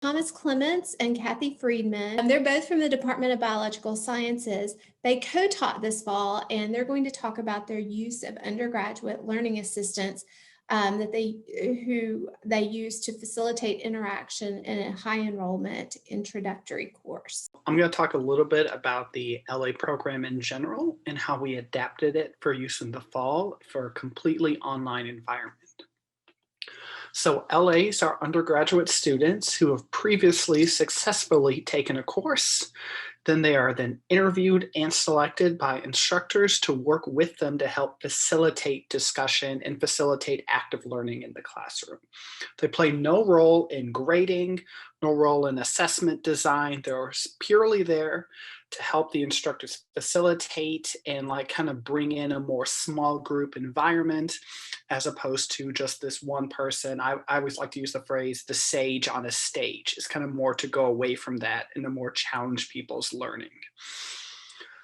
Thomas Clements and Kathy Friedman. They're both from the Department of Biological Sciences. They co-taught this fall, and they're going to talk about their use of undergraduate learning assistants that they use to facilitate interaction in a high enrollment introductory course. I'm going to talk a little bit about the LA program in general and how we adapted it for use in the fall for a completely online environment. So LAs are undergraduate students who have previously successfully taken a course. Then they are then interviewed and selected by instructors to work with them to help facilitate discussion and facilitate active learning in the classroom. They play no role in grading, no role in assessment design. They're purely there to help the instructors facilitate and kind of bring in a more small group environment as opposed to just this one person. I always like to use the phrase the sage on a stage. It's kind of more to go away from that and to more challenge people's learning.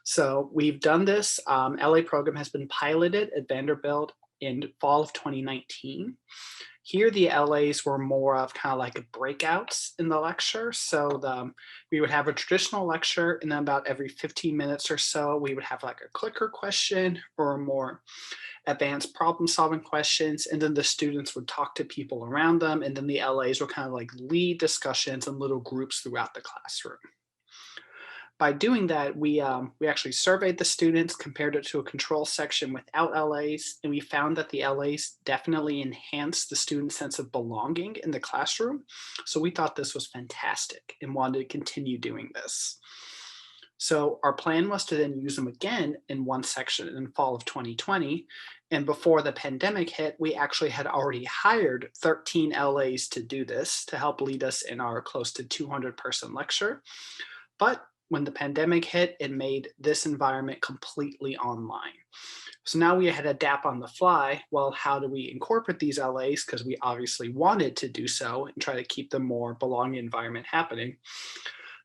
So we've done this. LA program has been piloted at Vanderbilt in fall of 2019. Here, the LAs were more of kind of like breakouts in the lecture. So we would have a traditional lecture, and then about every 15 minutes or so, we would have like a clicker question or more advanced problem solving questions. And then the students would talk to people around them. And then the LAs would kind of like lead discussions in little groups throughout the classroom. By doing that, we actually surveyed the students, compared it to a control section without LAs, and we found that the LAs definitely enhanced the student's sense of belonging in the classroom. So we thought this was fantastic and wanted to continue doing this. So our plan was to then use them again in one section in fall of 2020. And before the pandemic hit, we actually had already hired 13 LAs to do this, to help lead us in our close to 200-person lecture. But when the pandemic hit, it made this environment completely online. So now we had to adapt on the fly. Well, how do we incorporate these LAs? Because we obviously wanted to do so and try to keep the more belonging environment happening.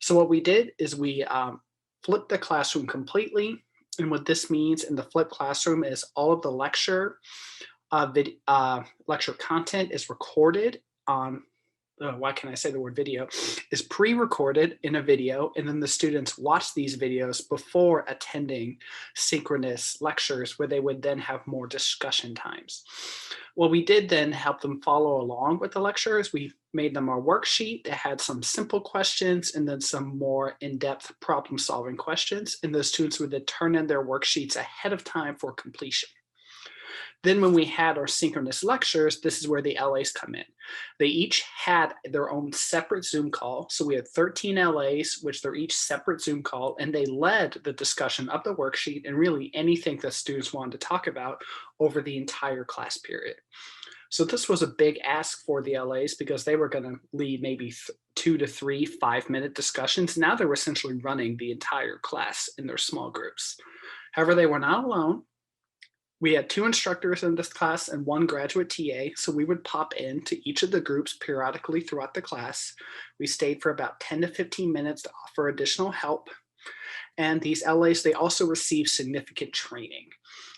So what we did is we flipped the classroom completely. And what this means in the flipped classroom is all of the lecture content is recorded on why can't I say the word video, is pre-recorded in a video, and then the students watch these videos before attending synchronous lectures where they would then have more discussion times. What we did then help them follow along with the lectures. We made them a worksheet that had some simple questions and then some more in-depth problem-solving questions, and the students would then turn in their worksheets ahead of time for completion. Then when we had our synchronous lectures, this is where the LAs come in. They each had their own separate Zoom call. So we had 13 LAs, which they're each separate Zoom call, and they led the discussion of the worksheet and really anything that students wanted to talk about over the entire class period. So this was a big ask for the LAs because they were going to lead maybe 2 to 3 5-minute discussions. Now they were essentially running the entire class in their small groups. However, they were not alone. We had 2 instructors in this class and 1 graduate TA, so we would pop into each of the groups periodically throughout the class. We stayed for about 10 to 15 minutes to offer additional help. And these LAs, they also receive significant training.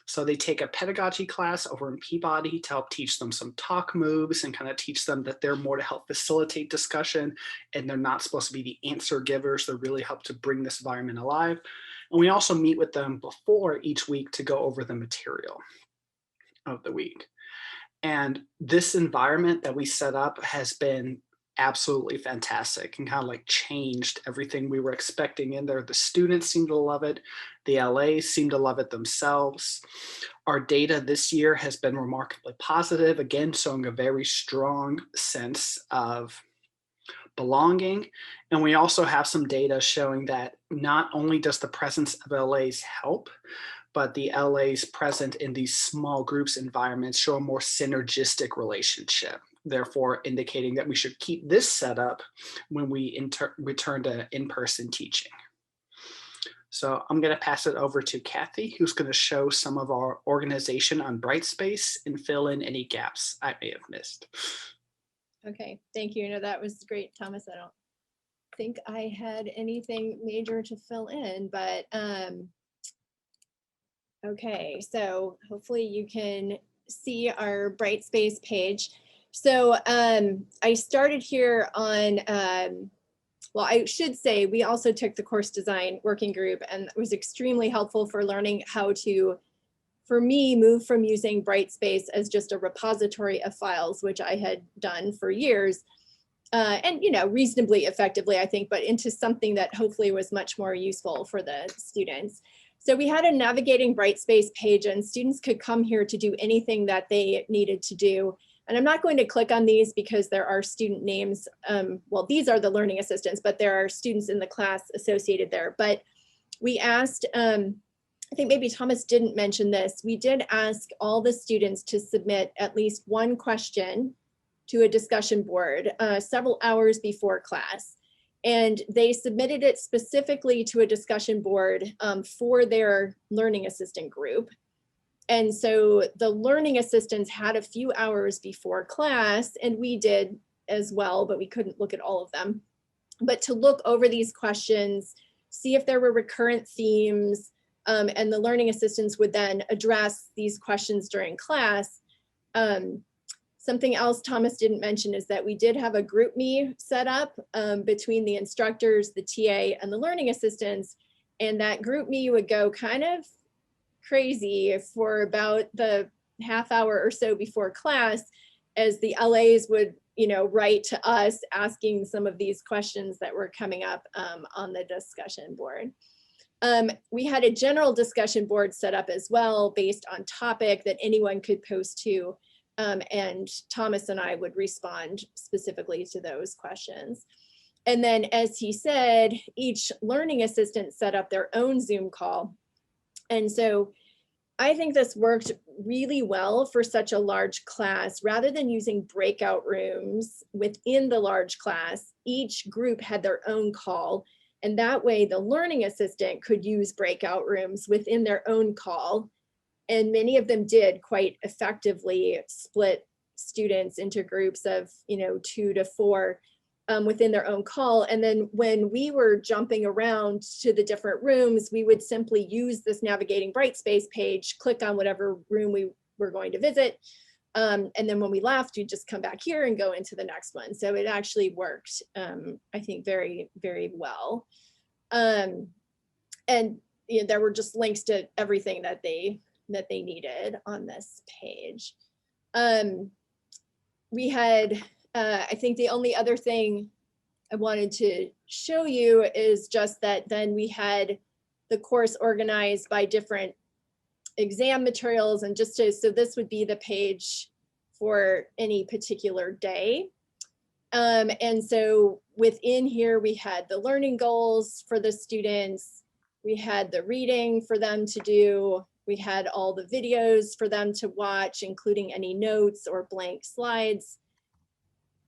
So they take a pedagogy class over in Peabody to help teach them some talk moves and kind of teach them that they're more to help facilitate discussion, and they're not supposed to be the answer givers. They really help to bring this environment alive. And we also meet with them before each week to go over the material of the week. And this environment that we set up has been absolutely fantastic and kind of like changed everything we were expecting in there. The students seem to love it. The LAs seem to love it themselves. Our data this year has been remarkably positive, again, showing a very strong sense of belonging. And we also have some data showing that not only does the presence of LAs help, but the LAs present in these small groups environments show a more synergistic relationship, therefore indicating that we should keep this setup when we return to in-person teaching. So I'm going to pass it over to Kathy, who's going to show some of our organization on Brightspace and fill in any gaps I may have missed. Okay, thank you. No, that was great, Thomas. I don't think I had anything major to fill in, but okay, so hopefully you can see our Brightspace page. So I started here on, well, I should say we also took the course design working group, and it was extremely helpful for learning how to, for me, move from using Brightspace as just a repository of files, which I had done for years, and reasonably effectively, I think, but into something that hopefully was much more useful for the students. So we had a navigating Brightspace page, and students could come here to do anything that they needed to do. And I'm not going to click on these because there are student names. Well, these are the learning assistants, but there are students in the class associated there. But we asked, I think maybe Thomas didn't mention this, we did ask all the students to submit at least one question to a discussion board several hours before class. And they submitted it specifically to a discussion board for their learning assistant group. And so the learning assistants had a few hours before class, and we did as well, but we couldn't look at all of them. But to look over these questions, see if there were recurrent themes, and the learning assistants would then address these questions during class. Something else Thomas didn't mention is that we did have a group me set up between the instructors, the TA, and the learning assistants. And that group me would go kind of crazy for about the half hour or so before class, as the LAs would write to us asking some of these questions that were coming up on the discussion board. We had a general discussion board set up as well based on topic that anyone could post to, and Thomas and I would respond specifically to those questions. And then, as he said, each learning assistant set up their own Zoom call. And so I think this worked really well for such a large class. Rather than using breakout rooms within the large class, each group had their own call. And that way the learning assistant could use breakout rooms within their own call. And many of them did quite effectively split students into groups of 2 to 4 within their own call. And then when we were jumping around to the different rooms, we would simply use this navigating Brightspace page, click on whatever room we were going to visit. And then when we left, we'd just come back here and go into the next one. So it actually worked, I think, very, very well. And there were just links to everything that they needed on this page. We had, I think the only other thing I wanted to show you is just that then we had the course organized by different exam materials, and just to, so this would be the page for any particular day. And so within here, we had the learning goals for the students. We had the reading for them to do. We had all the videos for them to watch, including any notes or blank slides.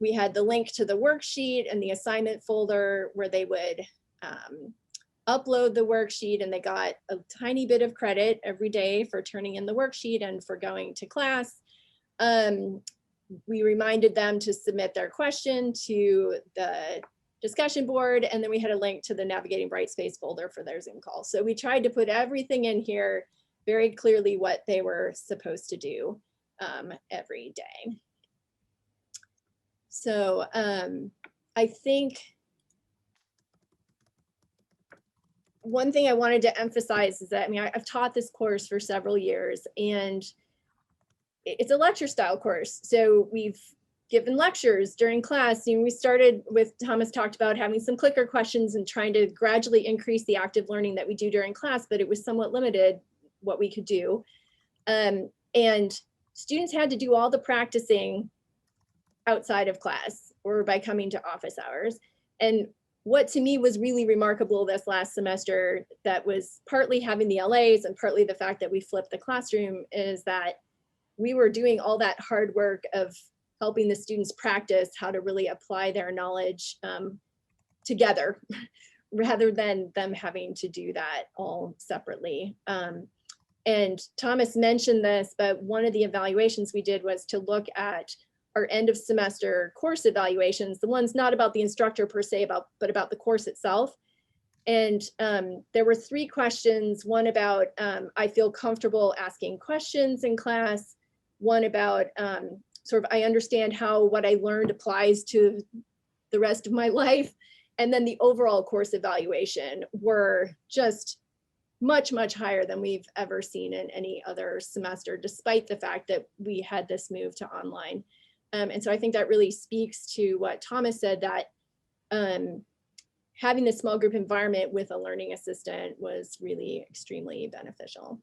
We had the link to the worksheet and the assignment folder where they would upload the worksheet, and they got a tiny bit of credit every day for turning in the worksheet and for going to class. We reminded them to submit their question to the discussion board, and then we had a link to the Navigating Brightspace folder for their Zoom call. So we tried to put everything in here very clearly what they were supposed to do every day. So I think one thing I wanted to emphasize is that, I mean, I've taught this course for several years, and it's a lecture style course. So we've given lectures during class. We started with, Thomas talked about having some clicker questions and trying to gradually increase the active learning that we do during class, but it was somewhat limited what we could do. And students had to do all the practicing outside of class or by coming to office hours. And what to me was really remarkable this last semester, that was partly having the LAs and partly the fact that we flipped the classroom, is that we were doing all that hard work of helping the students practice how to really apply their knowledge together, rather than them having to do that all separately. And Thomas mentioned this, but one of the evaluations we did was to look at our end of semester course evaluations, the ones not about the instructor per se, but about the course itself. And there were 3 questions, one about I feel comfortable asking questions in class, one about sort of, I understand how what I learned applies to the rest of my life. And then the overall course evaluation were just much, much higher than we've ever seen in any other semester, despite the fact that we had this move to online. And so I think that really speaks to what Thomas said, that having this small group environment with a learning assistant was really extremely beneficial.